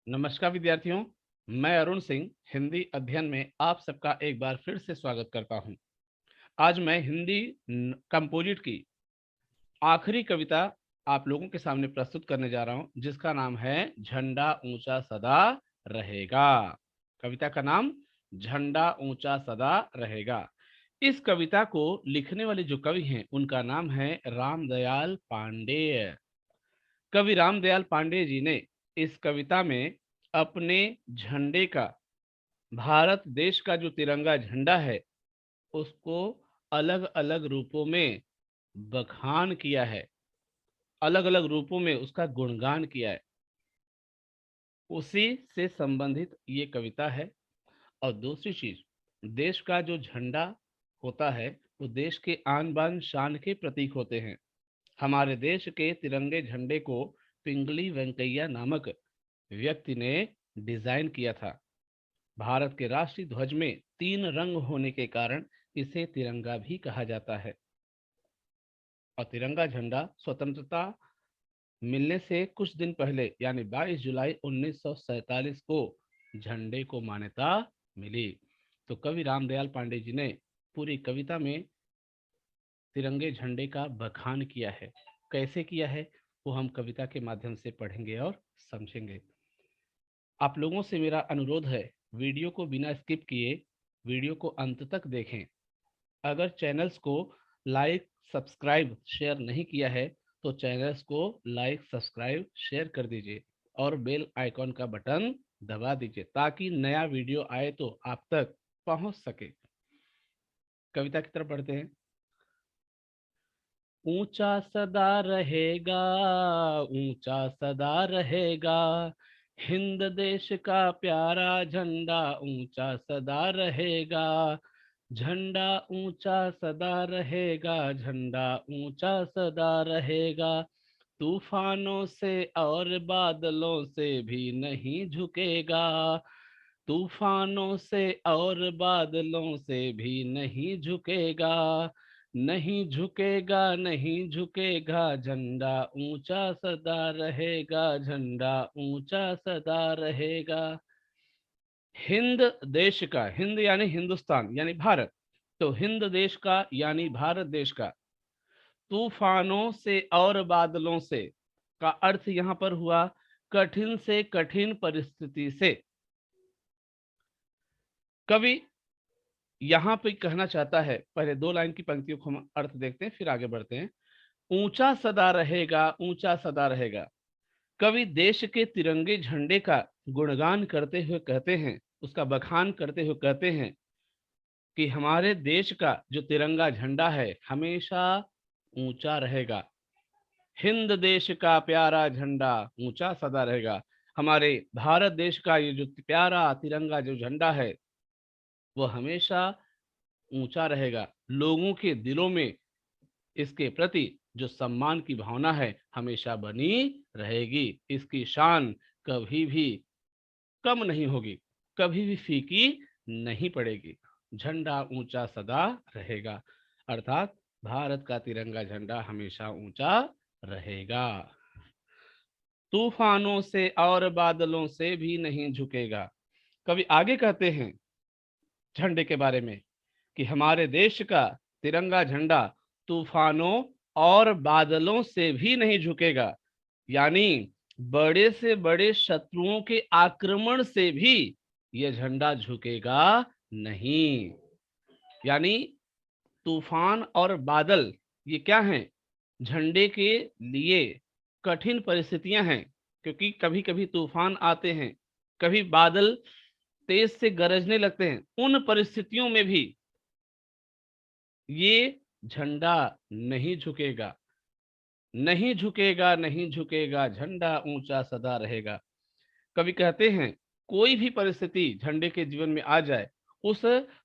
नमस्कार विद्यार्थियों, मैं अरुण सिंह हिंदी अध्ययन में आप सबका एक बार फिर से स्वागत करता हूं। आज मैं हिंदी कंपोजिट की आखिरी कविता आप लोगों के सामने प्रस्तुत करने जा रहा हूं, जिसका नाम है झंडा ऊंचा सदा रहेगा। कविता का नाम झंडा ऊंचा सदा रहेगा। इस कविता को लिखने वाले जो कवि हैं उनका नाम है रामदयाल पांडेय। कवि रामदयाल पांडे जी ने इस कविता में अपने झंडे का, भारत देश का जो तिरंगा झंडा है, उसको अलग अलग रूपों में बखान किया है, अलग अलग रूपों में उसका गुणगान किया है। उसी से संबंधित ये कविता है। और दूसरी चीज, देश का जो झंडा होता है वो देश के आन बान शान के प्रतीक होते हैं। हमारे देश के तिरंगे झंडे को पिंगली वेंकैया नामक व्यक्ति ने डिजाइन किया था। भारत के राष्ट्रीय ध्वज में 3 रंग होने के कारण इसे तिरंगा भी कहा जाता है। और तिरंगा झंडा स्वतंत्रता मिलने से कुछ दिन पहले यानी 22 जुलाई 1947 को झंडे को मान्यता मिली। तो कवि रामदयाल पांडे जी ने पूरी कविता में तिरंगे झंडे का बखान किया है। कैसे किया है वो हम कविता के माध्यम से पढ़ेंगे और समझेंगे। आप लोगों से मेरा अनुरोध है, वीडियो को बिना स्किप किए वीडियो को अंत तक देखें। अगर चैनल्स को लाइक सब्सक्राइब शेयर नहीं किया है तो चैनल्स को लाइक सब्सक्राइब शेयर कर दीजिए और बेल आइकॉन का बटन दबा दीजिए ताकि नया वीडियो आए तो आप तक पहुंच सके। कविता की तरफ बढ़ते हैं। ऊंचा सदा रहेगा, ऊंचा सदा रहेगा, हिंद देश का प्यारा झंडा ऊंचा सदा रहेगा। झंडा ऊंचा सदा रहेगा, झंडा ऊंचा सदा रहेगा। तूफानों से और बादलों से भी नहीं झुकेगा। तूफानों से और बादलों से भी नहीं झुकेगा। नहीं झुकेगा, नहीं झुकेगा, झंडा ऊंचा सदा रहेगा, झंडा ऊंचा सदा रहेगा। हिंद देश का, हिंद यानी हिंदुस्तान यानी भारत, तो हिंद देश का यानी भारत देश का तूफानों से और बादलों से का अर्थ यहां पर हुआ कठिन से कठिन परिस्थिति से। कवि यहां पे कहना चाहता है, पहले 2 लाइन की पंक्तियों को हम अर्थ देखते हैं फिर आगे बढ़ते हैं। ऊंचा सदा रहेगा, ऊंचा सदा रहेगा। कवि देश के तिरंगे झंडे का गुणगान करते हुए कहते हैं, उसका बखान करते हुए कहते हैं कि हमारे देश का जो तिरंगा झंडा है हमेशा ऊंचा रहेगा। हिंद देश का प्यारा झंडा ऊंचा सदा रहेगा। हमारे भारत देश का ये जो प्यारा तिरंगा जो झंडा है वो हमेशा ऊंचा रहेगा। लोगों के दिलों में इसके प्रति जो सम्मान की भावना है हमेशा बनी रहेगी। इसकी शान कभी भी कम नहीं होगी, कभी भी फीकी नहीं पड़ेगी। झंडा ऊंचा सदा रहेगा, अर्थात भारत का तिरंगा झंडा हमेशा ऊंचा रहेगा। तूफानों से और बादलों से भी नहीं झुकेगा। कवि आगे कहते हैं झंडे के बारे में कि हमारे देश का तिरंगा झंडा तूफानों और बादलों से भी नहीं झुकेगा। यानी बड़े से बड़े शत्रुओं के आक्रमण से भी यह झंडा झुकेगा नहीं। यानी तूफान और बादल ये क्या हैं? झंडे के लिए कठिन परिस्थितियां हैं, क्योंकि कभी कभी तूफान आते हैं, कभी बादल तेज से गरजने लगते हैं। उन परिस्थितियों में भी ये झंडा नहीं झुकेगा, नहीं झुकेगा, नहीं झुकेगा, झंडा ऊंचा सदा रहेगा। कवि कहते हैं कोई भी परिस्थिति झंडे के जीवन में आ जाए, उस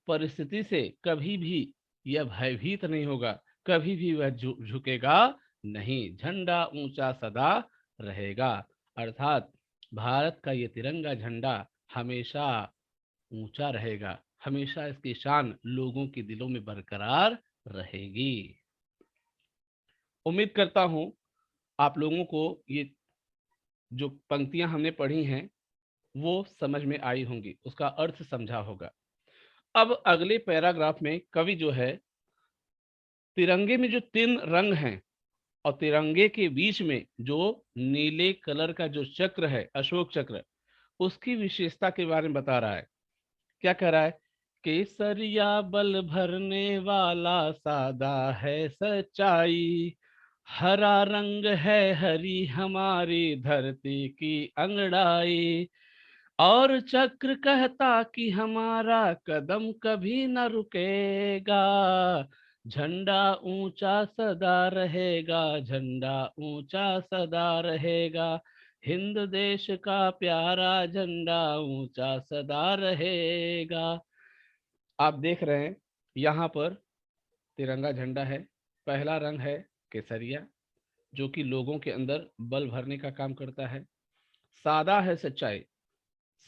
परिस्थिति से कभी भी यह भयभीत नहीं होगा, कभी भी वह झुकेगा नहीं। झंडा ऊंचा सदा रहेगा, अर्थात भारत का ये तिरंगा झंडा हमेशा ऊंचा रहेगा, हमेशा इसकी शान लोगों के दिलों में बरकरार रहेगी। उम्मीद करता हूं आप लोगों को ये जो पंक्तियां हमने पढ़ी हैं वो समझ में आई होंगी, उसका अर्थ समझा होगा। अब अगले पैराग्राफ में कवि जो है तिरंगे में जो 3 रंग हैं और तिरंगे के बीच में जो नीले कलर का जो चक्र है, अशोक चक्र, उसकी विशेषता के बारे में बता रहा है। क्या कह रहा है? केसरिया बल भरने वाला सादा है सच्चाई, हरा रंग है हरी हमारी धरती की अंगड़ाई, और चक्र कहता कि हमारा कदम कभी न रुकेगा, झंडा ऊंचा सदा रहेगा, झंडा ऊंचा सदा रहेगा, हिंद देश का प्यारा झंडा ऊंचा सदा रहेगा। आप देख रहे हैं यहाँ पर तिरंगा झंडा है। पहला रंग है केसरिया, जो कि लोगों के अंदर बल भरने का काम करता है। सादा है सच्चाई,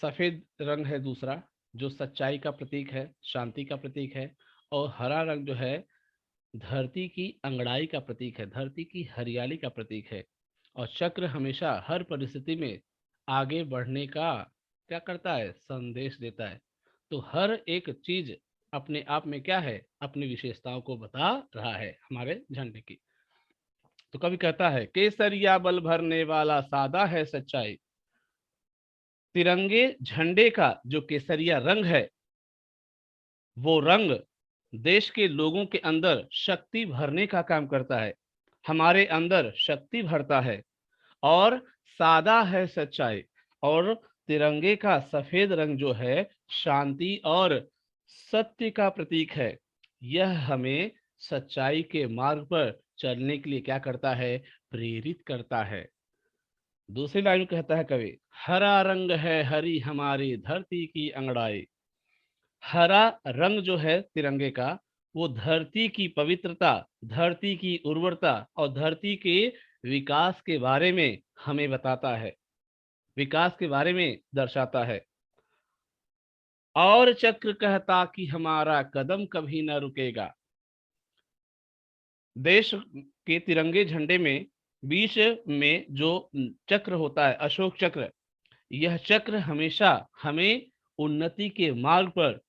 सफेद रंग है दूसरा, जो सच्चाई का प्रतीक है, शांति का प्रतीक है। और हरा रंग जो है धरती की अंगड़ाई का प्रतीक है, धरती की हरियाली का प्रतीक है। और चक्र हमेशा हर परिस्थिति में आगे बढ़ने का क्या करता है? संदेश देता है। तो हर एक चीज अपने आप में क्या है? अपनी विशेषताओं को बता रहा है हमारे झंडे की। तो कवि कहता है केसरिया बल भरने वाला सादा है सच्चाई। तिरंगे झंडे का जो केसरिया रंग है, वो रंग देश के लोगों के अंदर शक्ति भरने का काम करता है, हमारे अंदर शक्ति भरता है। और सादा है सच्चाई, और तिरंगे का सफेद रंग जो है शांति और सत्य का प्रतीक है। यह हमें सच्चाई के मार्ग पर चलने के लिए क्या करता है? प्रेरित करता है। दूसरी लाइन में कहता है कवि, हरा रंग है हरी हमारी धरती की अंगड़ाई। हरा रंग जो है तिरंगे का, वो धरती की पवित्रता, धरती की उर्वरता और धरती के विकास के बारे में हमें बताता है, विकास के बारे में दर्शाता है। और चक्र कहता कि हमारा कदम कभी न रुकेगा। देश के तिरंगे झंडे में बीच में जो चक्र होता है, अशोक चक्र, यह चक्र हमेशा हमें उन्नति के मार्ग पर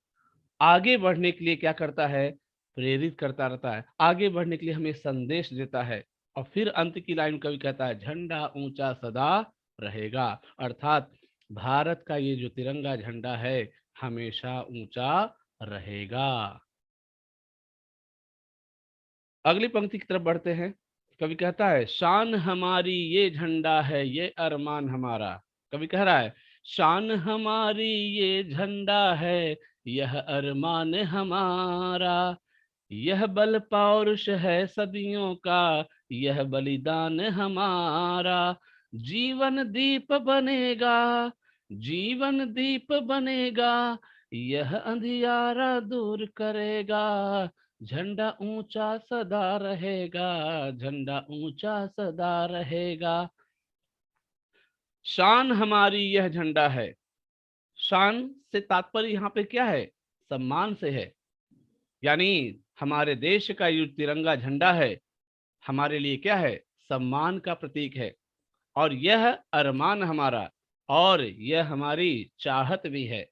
आगे बढ़ने के लिए क्या करता है? प्रेरित करता रहता है, आगे बढ़ने के लिए हमें संदेश देता है। और फिर अंत की लाइन कवि कहता है झंडा ऊंचा सदा रहेगा, अर्थात भारत का ये जो तिरंगा झंडा है हमेशा ऊंचा रहेगा। अगली पंक्ति की तरफ बढ़ते हैं। कवि कहता है शान हमारी ये झंडा है ये अरमान हमारा। कवि कह रहा है शान हमारी ये झंडा है यह अरमान हमारा, यह बल पौरुष है सदियों का, यह बलिदान हमारा, जीवन दीप बनेगा, जीवन दीप बनेगा, यह अंधियारा दूर करेगा, झंडा ऊंचा सदा रहेगा, झंडा ऊंचा सदा रहेगा। शान हमारी यह झंडा है। शान से तात्पर्य यहाँ पे क्या है? सम्मान से है। यानी हमारे देश का ये तिरंगा झंडा है हमारे लिए क्या है? सम्मान का प्रतीक है। और यह अरमान हमारा, और यह हमारी चाहत भी है।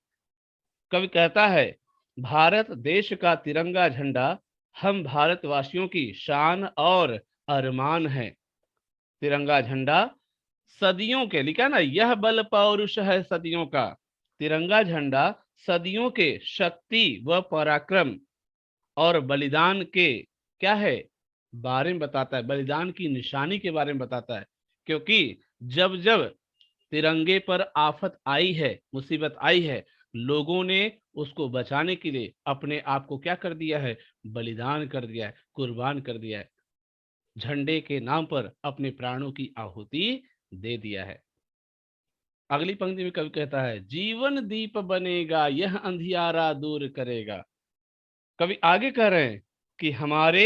कवि कहता है भारत देश का तिरंगा झंडा हम भारतवासियों की शान और अरमान है। तिरंगा झंडा सदियों के, लिखा ना, यह बल पौरुष है सदियों का। तिरंगा झंडा सदियों के शक्ति व पराक्रम और बलिदान के क्या है? बारे में बताता है, बलिदान की निशानी के बारे में बताता है। क्योंकि जब जब तिरंगे पर आफत आई है, मुसीबत आई है, लोगों ने उसको बचाने के लिए अपने आप को क्या कर दिया है? बलिदान कर दिया है, कुर्बान कर दिया है, झंडे के नाम पर अपने प्राणों की आहुति दे दिया है। अगली पंक्ति में कवि कहता है जीवन दीप बनेगा यह अंधियारा दूर करेगा। कवि आगे कह रहे हैं कि हमारा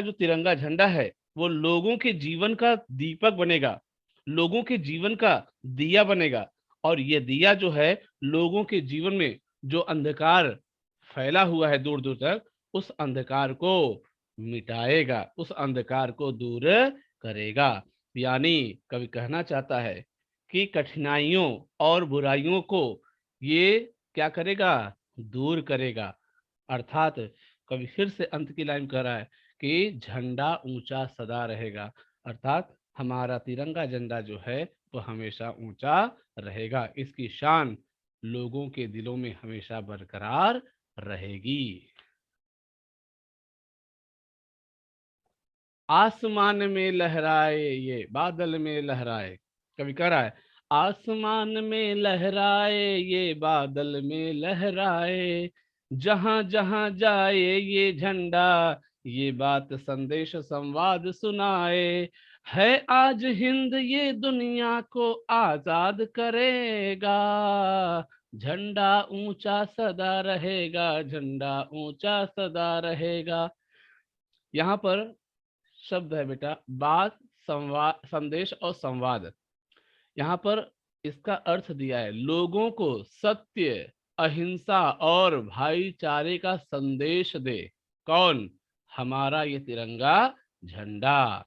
जो तिरंगा झंडा है वो लोगों के जीवन का दीपक बनेगा, लोगों के जीवन का दिया बनेगा। और ये दिया जो है लोगों के जीवन में जो अंधकार फैला हुआ है दूर दूर तक, उस अंधकार को मिटाएगा, उस अंधकार को दूर करेगा। यानी कवि कहना चाहता है की कठिनाइयों और बुराइयों को ये क्या करेगा, दूर करेगा। अर्थात कवि फिर से अंत की लाइन कह रहा है कि झंडा ऊंचा सदा रहेगा। अर्थात हमारा तिरंगा झंडा जो है वो हमेशा ऊंचा रहेगा, इसकी शान लोगों के दिलों में हमेशा बरकरार रहेगी। आसमान में लहराए ये बादल में लहराए, कवि कह रहा है आसमान में लहराए ये बादल में लहराए, जहां जहां जाए ये झंडा ये बात संदेश संवाद सुनाए, है आज हिंद ये दुनिया को आजाद करेगा, झंडा ऊंचा सदा रहेगा, झंडा ऊंचा सदा रहेगा। यहाँ पर शब्द है बेटा बात, संवाद, संदेश और संवाद। यहाँ पर इसका अर्थ दिया है लोगों को सत्य, अहिंसा और भाईचारे का संदेश दे। कौन? हमारा ये तिरंगा झंडा।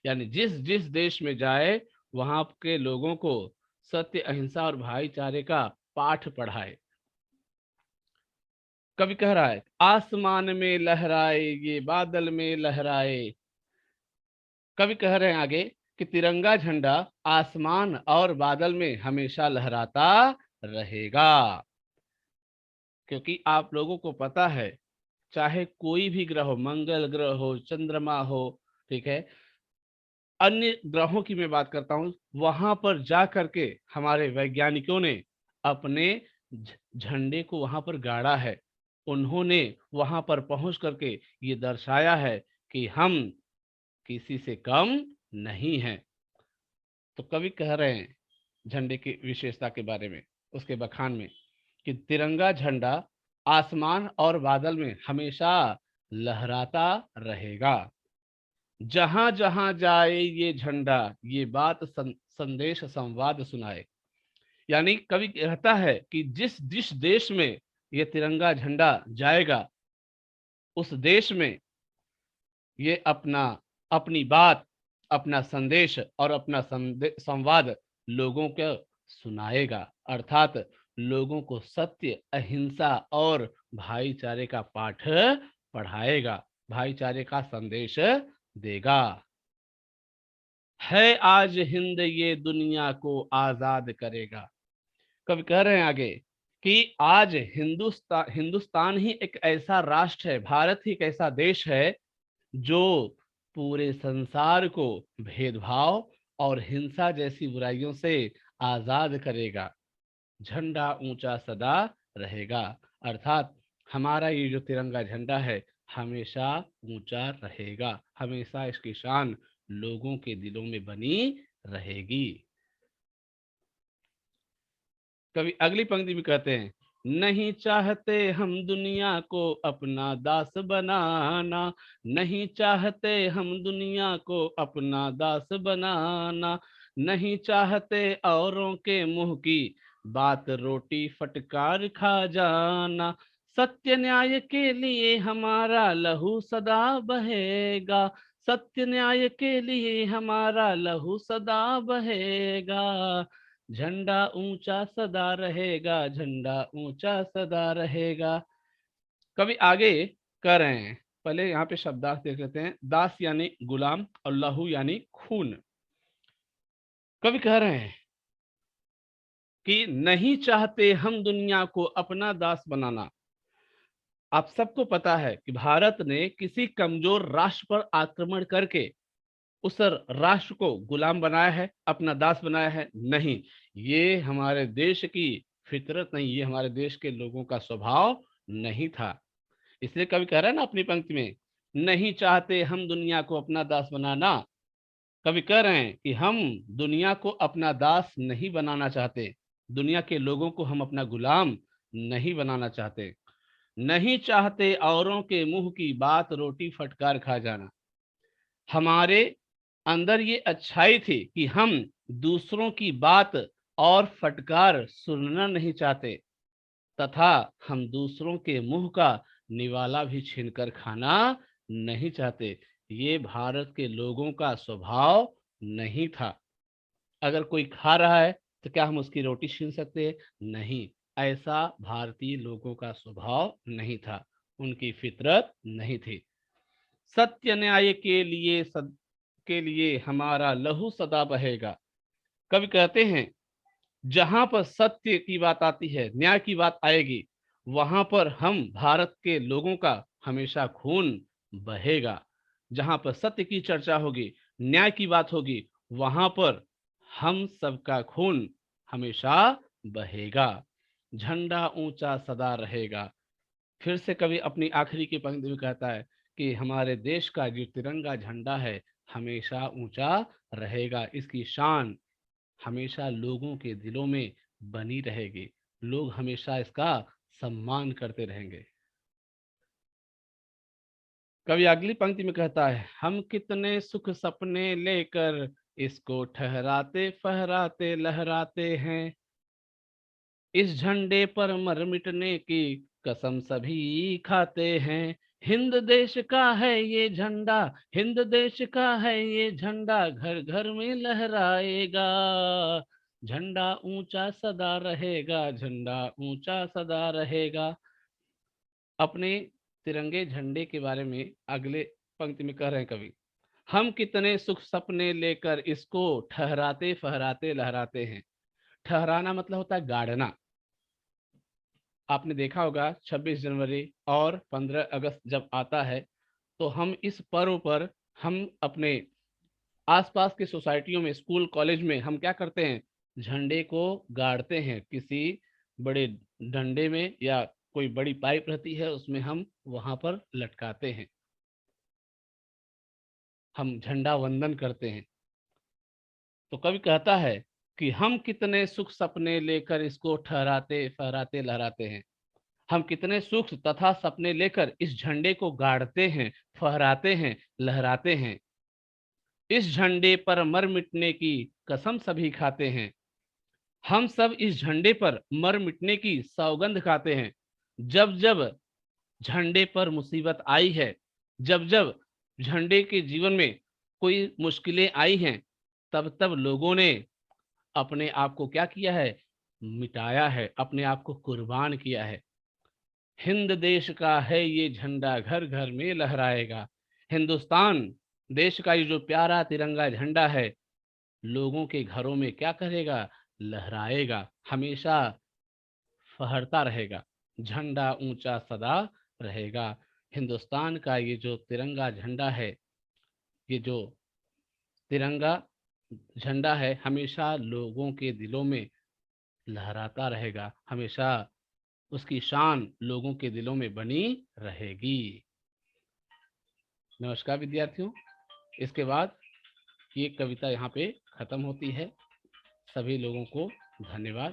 यानी जिस जिस देश में जाए वहां के लोगों को सत्य, अहिंसा और भाईचारे का पाठ पढ़ाए। कवि कह रहा है आसमान में लहराए ये बादल में लहराए। कवि कह रहे हैं आगे कि तिरंगा झंडा आसमान और बादल में हमेशा लहराता रहेगा। क्योंकि आप लोगों को पता है चाहे कोई भी ग्रह हो, मंगल ग्रह हो, चंद्रमा हो, ठीक है, अन्य ग्रहों की मैं बात करता हूं, वहां पर जा करके हमारे वैज्ञानिकों ने अपने झंडे को वहां पर गाड़ा है। उन्होंने वहां पर पहुंच करके ये दर्शाया है कि हम किसी से कम नहीं हैं। तो कवि कह रहे हैं झंडे की विशेषता के बारे में, उसके बखान में कि तिरंगा झंडा आसमान और बादल में हमेशा लहराता रहेगा, जहां जहां जाए ये झंडा ये बात संदेश संवाद सुनाए। यानी कवि कहता है कि जिस जिस देश में ये तिरंगा झंडा जाएगा उस देश में ये अपना अपनी बात, अपना संदेश और अपना संवाद लोगों को सुनाएगा। अर्थात लोगों को सत्य, अहिंसा और भाईचारे का पाठ पढ़ाएगा, भाईचारे का संदेश देगा। है आज हिंद ये दुनिया को आजाद करेगा। कवि कह रहे हैं आगे कि आज हिंदुस्तान ही एक ऐसा राष्ट्र है, भारत ही एक ऐसा देश है जो पूरे संसार को भेदभाव और हिंसा जैसी बुराइयों से आजाद करेगा, झंडा ऊंचा सदा रहेगा। अर्थात हमारा ये जो तिरंगा झंडा है हमेशा ऊंचा रहेगा, हमेशा इसकी शान लोगों के दिलों में बनी रहेगी। कवि अगली पंक्ति में कहते हैं नहीं चाहते हम दुनिया को अपना दास बनाना, नहीं चाहते हम दुनिया को अपना दास बनाना, नहीं चाहते औरों के मुंह की बात रोटी फटकार खा जाना, सत्य न्याय के लिए हमारा लहू सदा बहेगा, सत्य न्याय के लिए हमारा लहू सदा बहेगा, झंडा ऊंचा सदा रहेगा, झंडा ऊंचा सदा रहेगा। कवि आगे कह रहे हैं, पहले यहाँ पे शब्दार्थ देख लेते हैं। दास यानी गुलाम और लहू यानी खून। कवि कह रहे हैं कि नहीं चाहते हम दुनिया को अपना दास बनाना। आप सबको पता है कि भारत ने किसी कमजोर राष्ट्र पर आक्रमण करके उस राष्ट्र को गुलाम बनाया है, अपना दास बनाया है? नहीं, ये हमारे देश की फितरत नहीं, ये हमारे देश के लोगों का स्वभाव नहीं था। इसलिए कवि कह रहा है ना अपनी पंक्ति में, नहीं चाहते हम दुनिया को अपना दास बनाना। कवि कह रहे हैं कि हम दुनिया को अपना दास नहीं बनाना चाहते, दुनिया के लोगों को हम अपना गुलाम नहीं बनाना चाहते, नहीं चाहते औरों के मुंह की बात रोटी फटकार खा जाना। हमारे अंदर ये अच्छाई थी कि हम दूसरों की बात और फटकार सुनना नहीं चाहते, तथा हम दूसरों के मुंह का निवाला भी छीनकर खाना नहीं चाहते। ये भारत के लोगों का स्वभाव नहीं था। अगर कोई खा रहा है तो क्या हम उसकी रोटी छीन सकते हैं? नहीं, ऐसा भारतीय लोगों का स्वभाव नहीं था, उनकी फितरत नहीं थी। सत्य न्याय के लिए हमारा लहू सदा बहेगा। कवि कहते हैं, जहां पर सत्य की बात आती है, न्याय की बात आएगी, वहां पर हम भारत के लोगों का हमेशा खून बहेगा। जहां पर सत्य की चर्चा होगी, न्याय की बात होगी, वहां पर हम सबका खून हमेशा बहेगा। झंडा ऊंचा सदा रहेगा। फिर से कवि अपनी आखिरी की पंक्ति में कहता है कि हमारे देश का जो तिरंगा झंडा है हमेशा ऊंचा रहेगा, इसकी शान हमेशा लोगों के दिलों में बनी रहेगी, लोग हमेशा इसका सम्मान करते रहेंगे। कवि अगली पंक्ति में कहता है, हम कितने सुख सपने लेकर इसको ठहराते फहराते लहराते हैं, इस झंडे पर मर मिटने की कसम सभी खाते हैं। हिंद देश का है ये झंडा, हिंद देश का है ये झंडा, घर घर में लहराएगा। झंडा ऊंचा सदा रहेगा, झंडा ऊंचा सदा रहेगा। अपने तिरंगे झंडे के बारे में अगले पंक्ति में कह रहे हैं कवि, हम कितने सुख सपने लेकर इसको ठहराते फहराते लहराते हैं। ठहराना मतलब होता है गाड़ना। आपने देखा होगा 26 जनवरी और 15 अगस्त जब आता है तो हम इस पर्व पर हम अपने आसपास की सोसाइटियों में, स्कूल कॉलेज में हम क्या करते हैं, झंडे को गाड़ते हैं, किसी बड़े डंडे में या कोई बड़ी पाइप रहती है उसमें हम वहां पर लटकाते हैं, हम झंडा वंदन करते हैं। तो कवि कहता है कि हम कितने सुख सपने लेकर इसको ठहराते फहराते लहराते हैं। हम कितने सुख तथा सपने लेकर इस झंडे को गाड़ते हैं, फहराते हैं, लहराते हैं। इस झंडे पर मर मिटने की कसम सभी खाते हैं। हम सब इस झंडे पर मर मिटने की सौगंध खाते हैं। जब जब झंडे पर मुसीबत आई है, जब जब झंडे के जीवन में कोई मुश्किलें आई हैं, तब तब लोगों ने अपने आप को क्या किया है, मिटाया है, अपने आप को कुर्बान किया है। हिंद देश का है ये झंडा, घर घर में लहराएगा। हिंदुस्तान देश का ये जो प्यारा तिरंगा झंडा है लोगों के घरों में क्या करेगा, लहराएगा, हमेशा फहरता रहेगा, झंडा ऊंचा सदा रहेगा। हिंदुस्तान का ये जो तिरंगा झंडा है, ये जो तिरंगा झंडा है हमेशा लोगों के दिलों में लहराता रहेगा, हमेशा उसकी शान लोगों के दिलों में बनी रहेगी। नमस्कार विद्यार्थियों, इसके बाद ये कविता यहाँ पे खत्म होती है। सभी लोगों को धन्यवाद।